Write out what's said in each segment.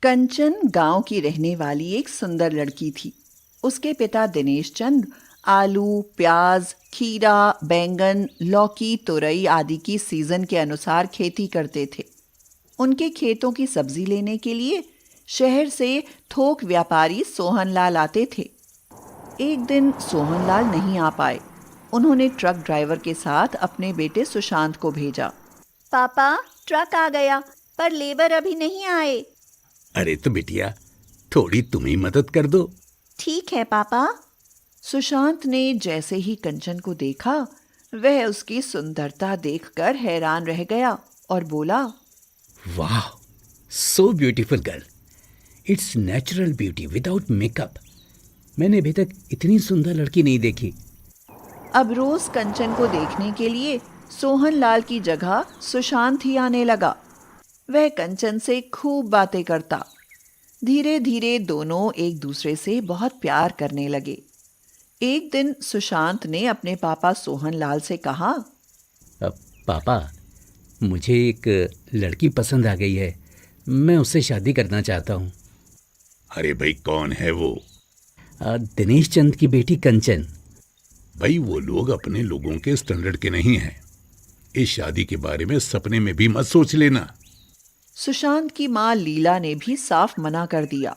कंचन गांव की रहने वाली एक सुंदर लड़की थी। उसके पिता दिनेश चंद आलू, प्याज, खीरा, बैंगन, लौकी, तुरई आदि की सीजन के अनुसार खेती करते थे। उनके खेतों की सब्जी लेने के लिए शहर से थोक व्यापारी सोहनलाल आते थे। एक दिन सोहनलाल नहीं आ पाए। उन्होंने ट्रक ड्राइवर के साथ अपने बेटे सुशांत को भेजा। पापा, ट्रक आ गया, पर लेबर अभी नहीं आए। अरे तो बिटिया, थोड़ी तुम ही मदद कर दो। ठीक है पापा। सुशांत ने जैसे ही कंचन को देखा, वह उसकी सुंदरता देखकर हैरान रह गया और बोला, वाह, so beautiful girl. It's natural beauty without makeup. मैंने अभी तक इतनी सुंदर लड़की नहीं देखी। अब रोज कंचन को देखने के लिए सोहनलाल की जगह सुशांत ही आने लगा। वह कंचन से खूब बातें करता। धीरे धीरे दोनों एक दूसरे से बहुत प्यार करने लगे। एक दिन सुशांत ने अपने पापा सोहनलाल से कहा, अब पापा, मुझे एक लड़की पसंद आ गई है। मैं उससे शादी करना चाहता हूँ। अरे भाई, कौन है वो? दिनेश चंद की बेटी कंचन। भाई, वो लोग अपने लोगों के स्टैंडर्ड के नहीं हैं। इस शादी के बारे में सपने में भी मत सोच लेना। सुशांत की मां लीला ने भी साफ मना कर दिया।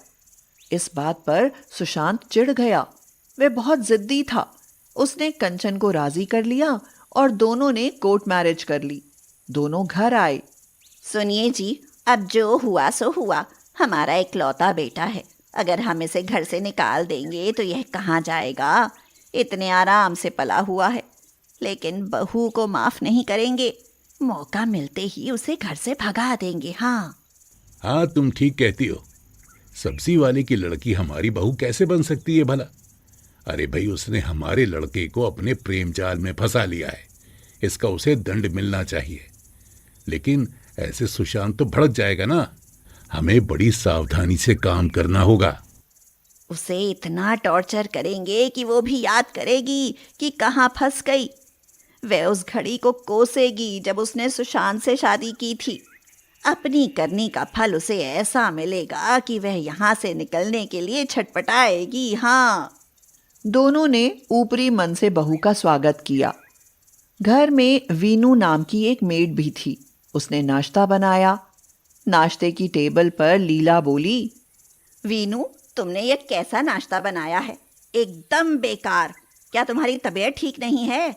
इस बात पर सुशांत चिढ़ गया। वह बहुत जिद्दी था। उसने कंचन को राजी कर लिया और दोनों ने कोर्ट मैरिज कर ली। दोनों घर आए। सुनिए जी, अब जो हुआ सो हुआ। हमारा इकलौता बेटा है। अगर हम इसे घर से निकाल देंगे तो यह कहाँ जाएगा? इतने आराम से पला हुआ है। लेकिन बहू को माफ नहीं करेंगे। मौका मिलते ही उसे घर से भगा देंगे। हाँ हाँ, तुम ठीक कहती हो। सब्जी वाले की लड़की हमारी बहू कैसे बन सकती है भला? अरे भाई, उसने हमारे लड़के को अपने प्रेम जाल में फंसा लिया है। इसका उसे दंड मिलना चाहिए। लेकिन ऐसे सुशांत तो भड़क जाएगा ना। हमें बड़ी सावधानी से काम करना होगा। उसे इतना टॉर्चर करेंगे कि वो भी याद करेगी कि कहाँ फंस गई। वह उस घड़ी को कोसेगी जब उसने सुशांत से शादी की थी। अपनी करनी का फल उसे ऐसा मिलेगा कि वह यहाँ से निकलने के लिए छटपटाएगी। हाँ। दोनों ने ऊपरी मन से बहू का स्वागत किया। घर में वीनू नाम की एक मेड भी थी। उसने नाश्ता बनाया। नाश्ते की टेबल पर लीला बोली, वीनू, तुमने ये कैसा नाश्ता बनाया है? एकदम बेकार। क्या तुम्हारी तबीयत ठीक नहीं है?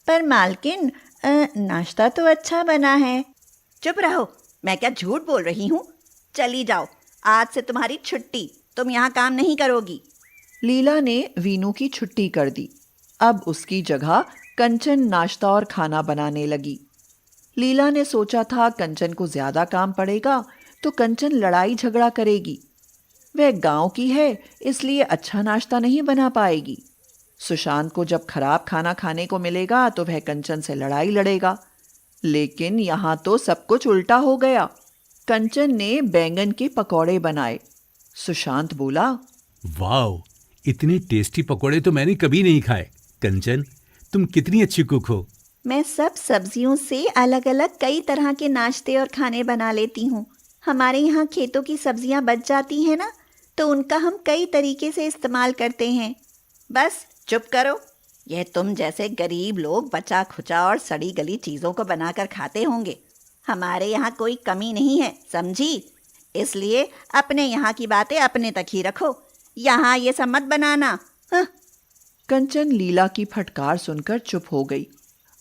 पर मालकिन, नाश्ता तो अच्छा बना है। चुप रहो, मैं क्या झूठ बोल रही हूँ? चली जाओ, आज से तुम्हारी छुट्टी। तुम यहाँ काम नहीं करोगी। लीला ने वीनू की छुट्टी कर दी। अब उसकी जगह कंचन नाश्ता और खाना बनाने लगी। लीला ने सोचा था कंचन को ज्यादा काम पड़ेगा तो कंचन लड़ाई झगड़ा करेगी। वह गांव की है, इसलिए अच्छा नाश्ता नहीं बना पाएगी। सुशांत को जब खराब खाना खाने को मिलेगा तो वह कंचन से लड़ाई लड़ेगा। लेकिन यहाँ तो सब कुछ उल्टा हो गया। कंचन ने बैंगन के पकौड़े बनाए। सुशांत बोला, वाह, इतने टेस्टी पकोड़े तो मैंने कभी नहीं खाए। कंचन, तुम कितनी अच्छी कुक हो। मैं सब सब्जियों से अलग अलग कई तरह के नाश्ते और खाने बना लेती हूँ। हमारे यहाँ खेतों की सब्जियाँ बच जाती हैं ना, तो उनका हम कई तरीके से इस्तेमाल करते हैं। बस चुप करो। यह तुम जैसे गरीब लोग बचा खुचा और सड़ी गली चीज़ों को बनाकर खाते होंगे। हमारे यहाँ कोई कमी नहीं है, समझी? इसलिए अपने यहाँ की बातें अपने तक ही रखो। यहाँ ये सब मत बनाना। कंचन लीला की फटकार सुनकर चुप हो गई।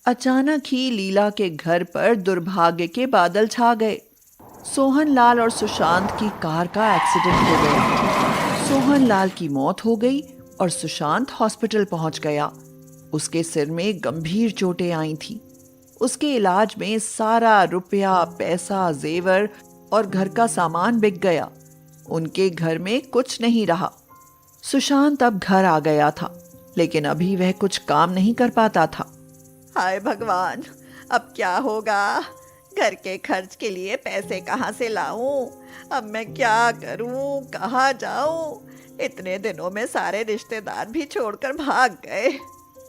अचानक ही लीला के घर पर दुर्भाग्य के बादल छा गए। सोहनलाल और सुशांत की कार का एक्सीडेंट हो गया। सोहनलाल की मौत हो गई और सुशांत हॉस्पिटल पहुंच गया। उसके सिर में गंभीर चोटें आई थीं। उसके इलाज में सारा रुपया, पैसा, जेवर और घर का सामान बिक गया। उनके घर में कुछ नहीं रहा। सुशांत अब घर आ गया था, लेकिन अभी वह कुछ काम नहीं कर पाता था। हाय भगवान, अब क्या होगा? घर के खर्च के लिए पैसे कहाँ से लाऊं? अब मैं क्या करूं? कहाँ जाऊं? इतने दिनों में सारे रिश्तेदार भी छोड़कर भाग गए।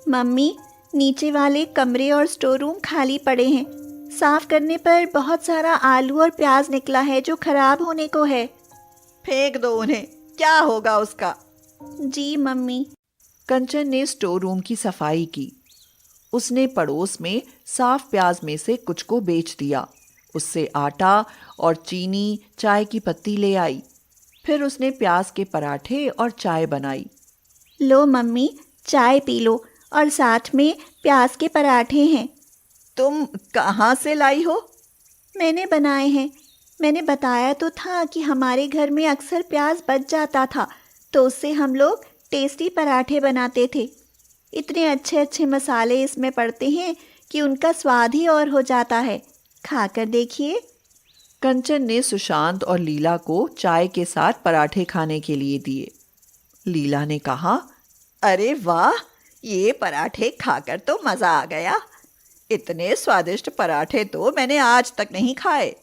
मम्मी, नीचे वाले कमरे और स्टोर रूम खाली पड़े हैं। साफ करने पर बहुत सारा आलू और प्याज निकला है जो खराब होने को है। फेंक दो उन्हें, क्या होगा उसका। जी मम्मी। कंचन ने स्टोर रूम की सफाई की। उसने पड़ोस में साफ प्याज में से कुछ को बेच दिया। उससे आटा और चीनी, चाय की पत्ती ले आई। फिर उसने प्याज के पराठे और चाय बनाई। लो मम्मी, चाय पी लो और साथ में प्याज के पराठे हैं। तुम कहाँ से लाई हो? मैंने बनाए हैं। मैंने बताया तो था कि हमारे घर में अक्सर प्याज बच जाता था, तो उससे हम लोग टेस्टी पराठे बनाते थे। इतने अच्छे अच्छे मसाले इसमें पड़ते हैं कि उनका स्वाद ही और हो जाता है। खाकर देखिए। कंचन ने सुशांत और लीला को चाय के साथ पराठे खाने के लिए दिए। लीला ने कहा, अरे वाह, ये पराठे खाकर तो मज़ा आ गया। इतने स्वादिष्ट पराठे तो मैंने आज तक नहीं खाए।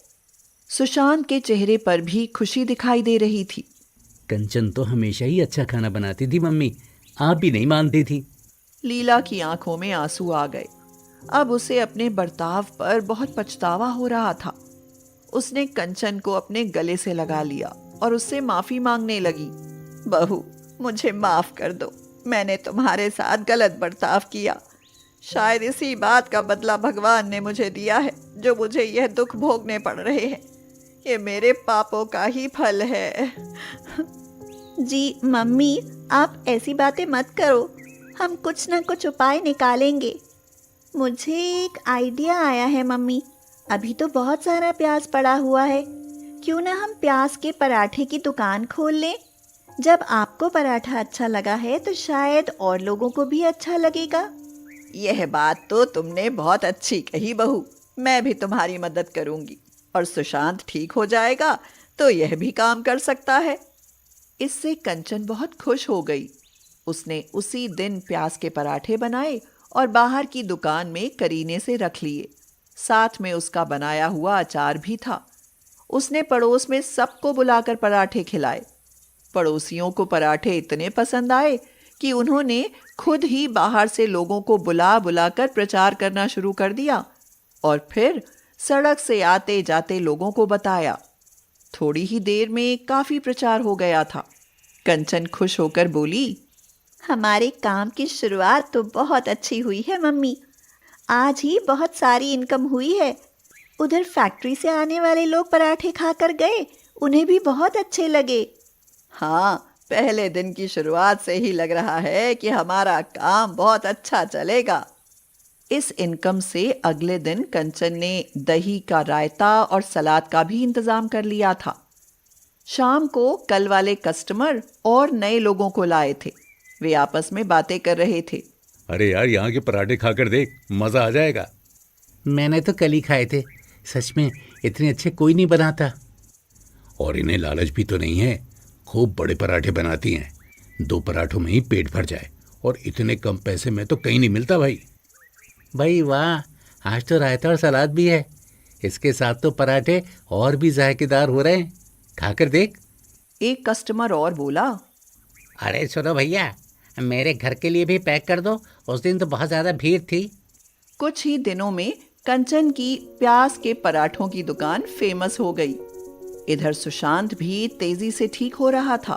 सुशांत के चेहरे पर भी खुशी दिखाई दे रही थी। कंचन तो हमेशा ही अच्छा खाना बनाती थी मम्मी, आप भी नहीं मानती थी। लीला की आंखों में आंसू आ गए। अब उसे अपने बर्ताव पर बहुत पछतावा हो रहा था। उसने कंचन को अपने गले से लगा लिया और उससे माफी मांगने लगी। बहू, मुझे माफ कर दो। मैंने तुम्हारे साथ गलत बर्ताव किया। शायद इसी बात का बदला भगवान ने मुझे दिया है, जो मुझे यह दुख भोगने पड़ रहे हैं। ये मेरे पापों का ही फल है। जी मम्मी, आप ऐसी बातें मत करो। हम कुछ ना कुछ उपाय निकालेंगे। मुझे एक आइडिया आया है मम्मी। अभी तो बहुत सारा प्याज पड़ा हुआ है। क्यों ना हम प्याज के पराठे की दुकान खोल लें? जब आपको पराठा अच्छा लगा है तो शायद और लोगों को भी अच्छा लगेगा। यह बात तो तुमने बहुत अच्छी कही बहू। मैं भी तुम्हारी मदद करूंगी और सुशांत ठीक हो जाएगा तो यह भी काम कर सकता है। इससे कंचन बहुत खुश हो गई। उसने उसी दिन प्याज के पराठे बनाए और बाहर की दुकान में करीने से रख लिए। साथ में उसका बनाया हुआ अचार भी था। उसने पड़ोस में सबको बुलाकर पराठे खिलाए। पड़ोसियों को पराठे इतने पसंद आए कि उन्होंने खुद ही बाहर से लोगों को बुला बुलाकर प्रचार करना शुरू कर दिया और फिर सड़क से आते जाते लोगों को बताया। थोड़ी ही देर में काफी प्रचार हो गया था। कंचन खुश होकर बोली, हमारे काम की शुरुआत तो बहुत अच्छी हुई है मम्मी। आज ही बहुत सारी इनकम हुई है। उधर फैक्ट्री से आने वाले लोग पराठे खाकर गए, उन्हें भी बहुत अच्छे लगे। हाँ, पहले दिन की शुरुआत से ही लग रहा है कि हमारा काम बहुत अच्छा चलेगा। इस इनकम से अगले दिन कंचन ने दही का रायता और सलाद का भी इंतजाम कर लिया था। शाम को कल वाले कस्टमर और नए लोगों को लाए थे। वे आपस में बातें कर रहे थे। अरे यार, यहाँ के पराठे खाकर देख, मजा आ जाएगा। मैंने तो कल ही खाए थे। सच में इतने अच्छे कोई नहीं बनाता। और इन्हें लालच भी तो नहीं है। खूब बड़े पराठे बनाती हैं। 2 पराठों में ही पेट भर जाए, और इतने कम पैसे में तो कहीं नहीं मिलता भाई। भाई वाह, आज तो रायता और सलाद भी है। इसके साथ तो पराठे और भी जायकेदार हो रहे हैं। खाकर देख। एक कस्टमर और बोला, अरे सुनो भैया, मेरे घर के लिए भी पैक कर दो। उस दिन तो बहुत ज़्यादा भीड़ थी। कुछ ही दिनों में कंचन की प्याज के पराठों की दुकान फेमस हो गई। इधर सुशांत भी तेजी से ठीक हो रहा था।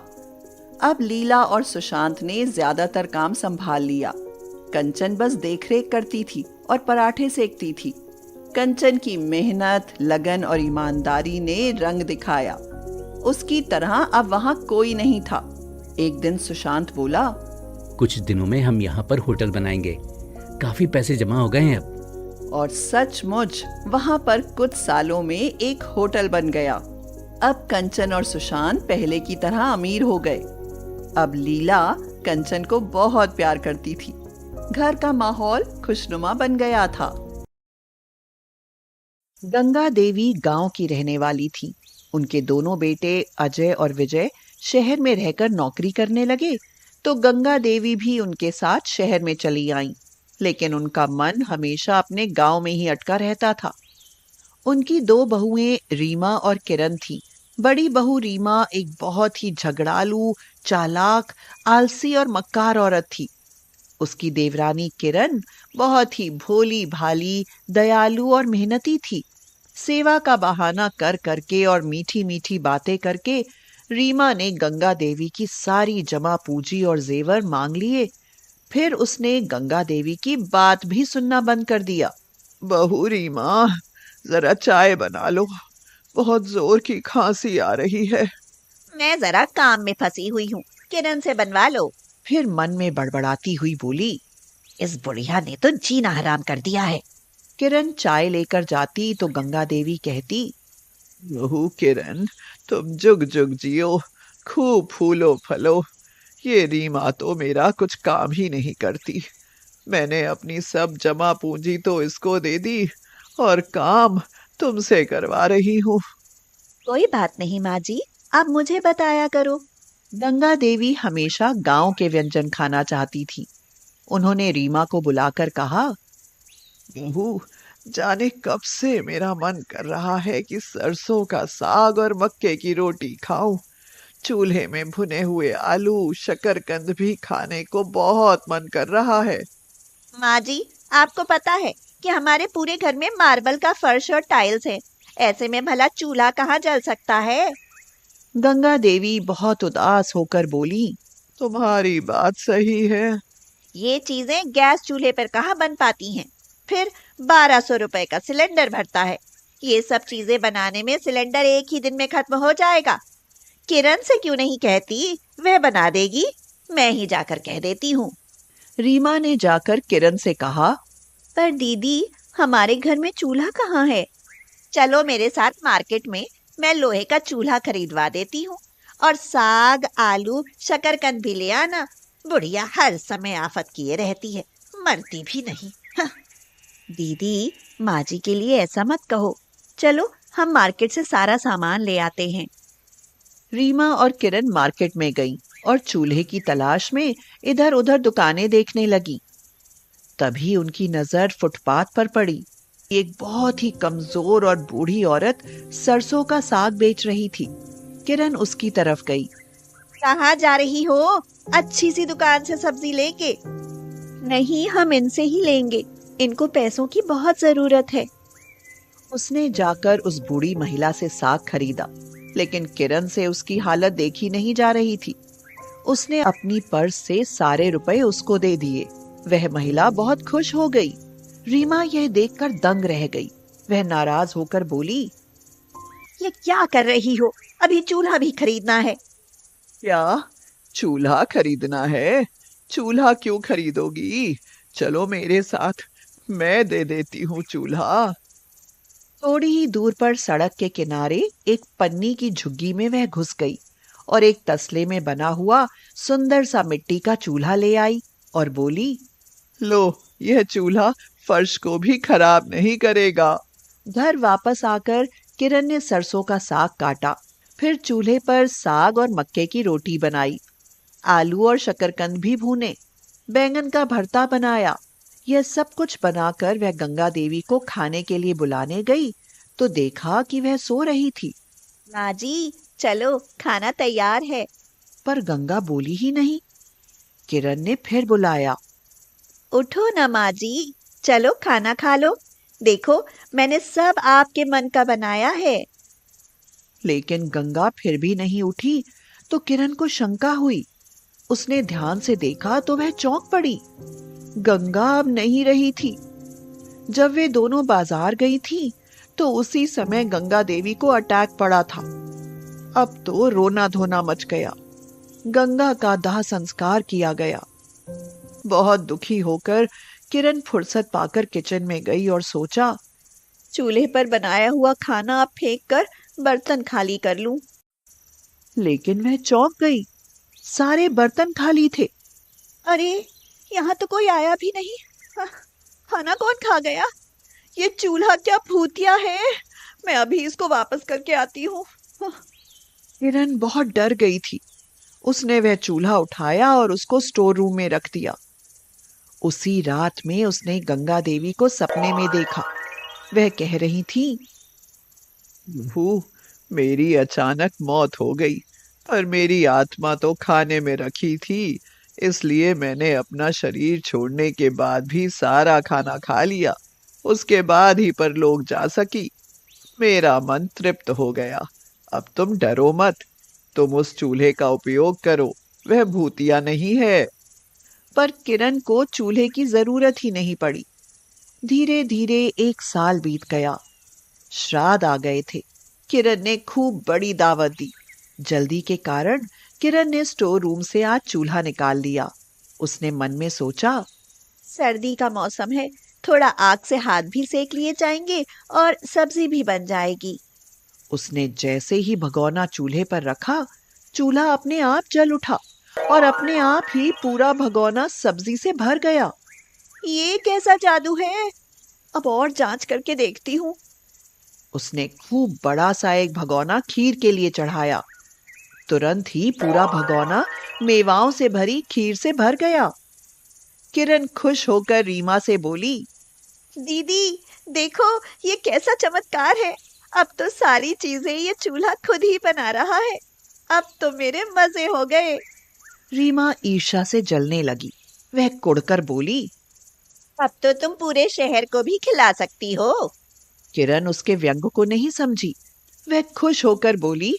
अब लीला और सुशांत ने ज्यादातर काम संभाल लिया। कंचन बस देखरेख करती थी और पराठे सेकती थी। कंचन की मेहनत, लगन और ईमानदारी ने रंग दिखाया। उसकी तरह अब वहां कोई नहीं था। एक दिन सुशांत बोला, कुछ दिनों में हम यहाँ पर होटल बनाएंगे। काफी पैसे जमा हो गए हैं अब। और सचमुच वहां पर कुछ सालों में एक होटल बन गया। अब कंचन और सुशांत पहले की तरह अमीर हो गए। अब लीला कंचन को बहुत प्यार करती थी। घर का माहौल खुशनुमा बन गया था। गंगा देवी गांव की रहने वाली थी। उनके दोनों बेटे अजय और विजय शहर में रहकर नौकरी करने लगे, तो गंगा देवी भी उनके साथ शहर में चली आईं। लेकिन उनका मन हमेशा अपने गांव में ही अटका रहता था। उनकी 2 बहुएं रीमा और किरण थीं। बड़ी बहू रीमा एक बहुत ही झगड़ालू, चालाक, आलसी और मक्कार औरत थी। उसकी देवरानी किरण बहुत ही भोली भाली, दयालु और मेहनती थी। सेवा का बहाना कर करके और मीठी मीठी बातें करके रीमा ने गंगा देवी की सारी जमा पूंजी और जेवर मांग लिए। फिर उसने गंगा देवी की बात भी सुनना बंद कर दिया। बहू रीमा, जरा चाय बना लो, बहुत जोर की खांसी आ रही है। मैं जरा काम में फंसी हुई हूँ, किरण से बनवा लो। फिर मन में बड़बड़ाती हुई बोली, इस बुढ़िया ने तो जीना हराम कर दिया है। किरण चाय लेकर जाती तो गंगा देवी कहती, बहू किरण, तुम जुग जुग जियो, खूब फूलो फलो। ये रीमा तो मेरा कुछ काम ही नहीं करती। मैंने अपनी सब जमा पूंजी तो इसको दे दी और काम तुमसे करवा रही हूँ। कोई बात नहीं माँ जी, आप मुझे बताया करो। गंगा देवी हमेशा गांव के व्यंजन खाना चाहती थी। उन्होंने रीमा को बुलाकर कहा, बहू, जाने कब से मेरा मन कर रहा है कि सरसों का साग और मक्के की रोटी खाऊं। चूल्हे में भुने हुए आलू, शकरकंद भी खाने को बहुत मन कर रहा है। माँ जी, आपको पता है कि हमारे पूरे घर में मार्बल का फर्श और टाइल्स है। ऐसे में भला चूल्हा कहाँ जल सकता है? गंगा देवी बहुत उदास होकर बोली, तुम्हारी बात सही है। ये चीजें गैस चूल्हे पर कहाँ बन पाती हैं? फिर 1200 रुपए का सिलेंडर भरता है। ये सब चीजें बनाने में सिलेंडर एक ही दिन में खत्म हो जाएगा। किरण से क्यों नहीं कहती, वह बना देगी। मैं ही जाकर कह देती हूँ। रीमा ने जाकर किरण से कहा, पर दीदी, हमारे घर में चूल्हा कहाँ है? चलो मेरे साथ मार्केट में, मैं लोहे का चूल्हा खरीदवा देती हूँ। और साग, आलू, शकरकंद भी ले आना। बुढ़िया हर समय आफत किए रहती है, मरती भी नहीं। हाँ। दीदी, माँ जी के लिए ऐसा मत कहो। चलो हम मार्केट से सारा सामान ले आते हैं। रीमा और किरण मार्केट में गईं और चूल्हे की तलाश में इधर उधर दुकानें देखने लगी। तभी उनकी नजर फुटपाथ पर पड़ी। एक बहुत ही कमजोर और बूढ़ी औरत सरसों का साग बेच रही थी। किरण उसकी तरफ गई। कहाँ जा रही हो? अच्छी सी दुकान से सब्जी लेके। नहीं, हम इनसे ही लेंगे, इनको पैसों की बहुत जरूरत है। उसने जाकर उस बूढ़ी महिला से साग खरीदा, लेकिन किरण से उसकी हालत देखी नहीं जा रही थी। उसने अपनी पर्स से सारे रुपए उसको दे दिए। वह महिला बहुत खुश हो गई। रीमा यह देखकर दंग रह गई। वह नाराज होकर बोली, ये क्या कर रही हो? अभी चूल्हा भी खरीदना है। क्या चूल्हा खरीदना है? चूल्हा क्यों खरीदोगी? चलो मेरे साथ, मैं दे देती हूँ चूल्हा। थोड़ी ही दूर पर सड़क के किनारे एक पन्नी की झुग्गी में वह घुस गई और एक तसले में बना हुआ सुंदर सा मिट्टी का चूल्हा ले आई और बोली, लो, यह चूल्हा फर्श को भी खराब नहीं करेगा। घर वापस आकर किरण ने सरसों का साग काटा। फिर चूल्हे पर साग और मक्के की रोटी बनाई। आलू और शकरकंद भी भूने। बैंगन का भरता बनाया। यह सब कुछ बनाकर वह गंगा देवी को खाने के लिए बुलाने गई तो देखा कि वह सो रही थी। माँ जी, चलो खाना तैयार है। पर गंगा बोली ही नहीं। किरण ने फिर बुलाया, उठो ना माँ जी, चलो खाना खा लो। देखो, मैंने सब आपके मन का बनाया है। लेकिन गंगा फिर भी नहीं उठी तो किरण को शंका हुई। उसने ध्यान से देखा तो वह चौंक पड़ी। गंगा अब नहीं रही थी। जब वे दोनों बाजार गई थी तो उसी समय गंगा देवी को अटैक पड़ा था। अब तो रोना धोना मच गया। गंगा का दाह संस्कार किया गया। बहुत दुखी होकर किरण फुर्सत पाकर किचन में गई और सोचा, चूल्हे पर बनाया हुआ खाना अब फेंक कर बर्तन खाली कर लूं। लेकिन वह चौंक गई। सारे बर्तन खाली थे। अरे, यहाँ तो कोई आया भी नहीं। खाना कौन खा गया? ये चूल्हा क्या भूतिया है? मैं अभी इसको वापस करके आती हूँ। किरण बहुत डर गई थी। उसने वह चूल्हा उठाया और उसको स्टोर रूम में रख दिया। उसी रात में उसने गंगा देवी को सपने में देखा। वह कह रही थी, मेरी अचानक मौत हो गई, पर मेरी आत्मा तो खाने में रखी थी, इसलिए मैंने अपना शरीर छोड़ने के बाद भी सारा खाना खा लिया। उसके बाद ही परलोक जा सकी। मेरा मन तृप्त हो गया। अब तुम डरो मत। तुम उस चूल्हे का उपयोग करो, वह भूतिया नहीं है। पर किरण को चूल्हे की जरूरत ही नहीं पड़ी। धीरे धीरे 1 साल बीत गया। श्राद्ध आ गए थे। किरण ने खूब बड़ी दावत दी। जल्दी के कारण किरण ने स्टोर रूम से आज चूल्हा निकाल लिया। उसने मन में सोचा, सर्दी का मौसम है, थोड़ा आग से हाथ भी सेक लिए जाएंगे और सब्जी भी बन जाएगी। उसने जैसे ही भगोना चूल्हे पर रखा, चूल्हा अपने आप जल उठा और अपने आप ही पूरा भगोना सब्जी से भर गया। ये कैसा जादू है? अब और जांच करके देखती हूँ। उसने खूब बड़ा सा एक भगोना खीर के लिए चढ़ाया। तुरंत ही पूरा भगोना मेवाओं से भरी खीर से भर गया। किरण खुश होकर रीमा से बोली, दीदी देखो, ये कैसा चमत्कार है। अब तो सारी चीजें ये चूल्हा खुद ही बना रहा है। अब तो मेरे मजे हो गए। रीमा ईर्ष्या से जलने लगी। वह कुड़कर बोली, अब तो तुम पूरे शहर को भी खिला सकती हो। किरण उसके व्यंग को नहीं समझी। वह खुश होकर बोली,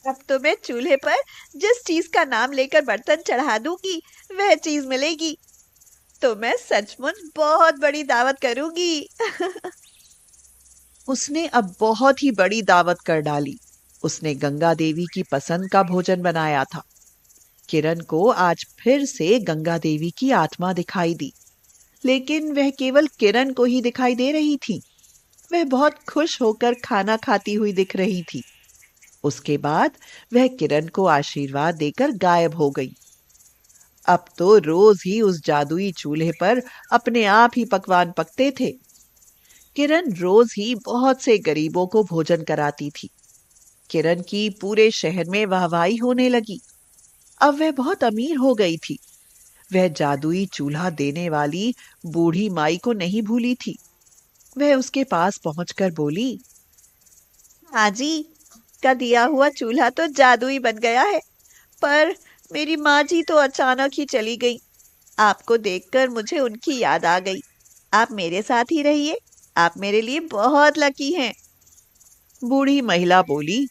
अब तो मैं चूल्हे पर जिस चीज का नाम लेकर बर्तन चढ़ा दूंगी वह चीज मिलेगी। तो मैं सचमुच बहुत बड़ी दावत करूंगी। उसने अब बहुत ही बड़ी दावत कर डाली। उसने गंगा देवी की पसंद का भोजन बनाया था। किरण को आज फिर से गंगा देवी की आत्मा दिखाई दी, लेकिन वह केवल किरण को ही दिखाई दे रही थी। वह बहुत खुश होकर खाना खाती हुई दिख रही थी। उसके बाद वह किरण को आशीर्वाद देकर गायब हो गई। अब तो रोज ही उस जादुई चूल्हे पर अपने आप ही पकवान पकते थे। किरण रोज ही बहुत से गरीबों को भोजन कराती थी। किरण की पूरे शहर में वाहवाही होने लगी। अब वह बहुत अमीर हो गई थी। वह जादुई चूल्हा देने वाली बूढ़ी माई को नहीं भूली थी। वह उसके पास पहुंचकर बोली, हाँ जी, का दिया हुआ चूल्हा तो जादुई बन गया है, पर मेरी माँ जी तो अचानक ही चली गई। आपको देखकर मुझे उनकी याद आ गई। आप मेरे साथ ही रहिए, आप मेरे लिए बहुत लकी हैं। बूढ़ी महिला बोली,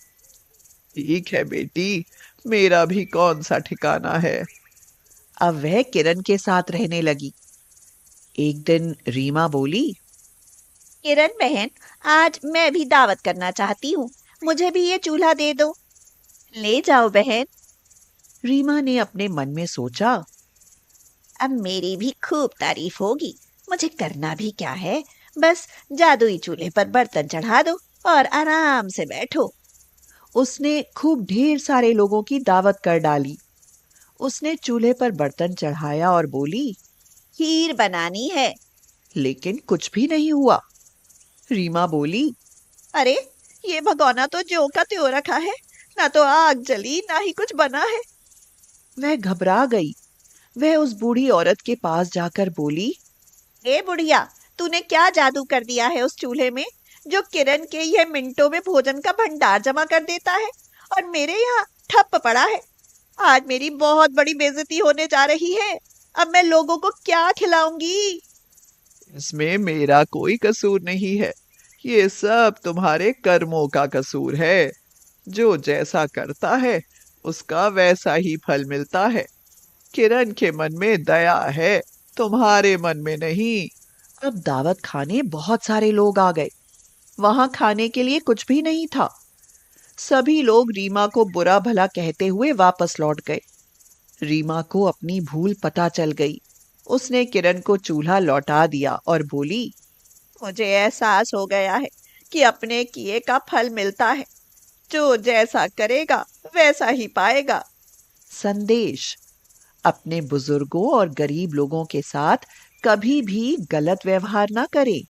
ठीक है बेटी, मेरा भी कौन सा ठिकाना है। अब वह किरण के साथ रहने लगी। एक दिन रीमा बोली, किरण बहन, आज मैं भी दावत करना चाहती हूँ। मुझे भी ये चूल्हा दे दो। ले जाओ बहन। रीमा ने अपने मन में सोचा, अब मेरी भी खूब तारीफ होगी। मुझे करना भी क्या है, बस जादुई चूल्हे पर बर्तन चढ़ा दो और आराम से बैठो। उसने खूब ढेर सारे लोगों की दावत कर डाली। उसने चूल्हे पर बर्तन चढ़ाया और बोली, खीर बनानी है। लेकिन कुछ भी नहीं हुआ। रीमा बोली, अरे, ये भगोना तो ज्यों का त्यों रखा है, ना तो आग जली ना ही कुछ बना है। वह घबरा गई। वह उस बूढ़ी औरत के पास जाकर बोली, ए बुढ़िया, तूने क्या जादू कर दिया है उस चूल्हे में, जो किरण के यह मिनटों में भोजन का भंडार जमा कर देता है और मेरे यहाँ ठप पड़ा है। आज मेरी बहुत बड़ी बेइज्जती होने जा रही है। अब मैं लोगों को क्या खिलाऊंगी? इसमें मेरा कोई कसूर नहीं है। ये सब तुम्हारे कर्मों का कसूर है। जो जैसा करता है उसका वैसा ही फल मिलता है। किरण के मन में दया है, तुम्हारे मन में नहीं। अब दावत खाने बहुत सारे लोग आ गए। वहां खाने के लिए कुछ भी नहीं था। सभी लोग रीमा को बुरा भला कहते हुए वापस लौट गए। रीमा को अपनी भूल पता चल गई। उसने किरण को चूल्हा लौटा दिया और बोली, मुझे एहसास हो गया है कि अपने किए का फल मिलता है। जो जैसा करेगा वैसा ही पाएगा। संदेश, अपने बुजुर्गों और गरीब लोगों के साथ कभी भी गलत व्यवहार ना करें।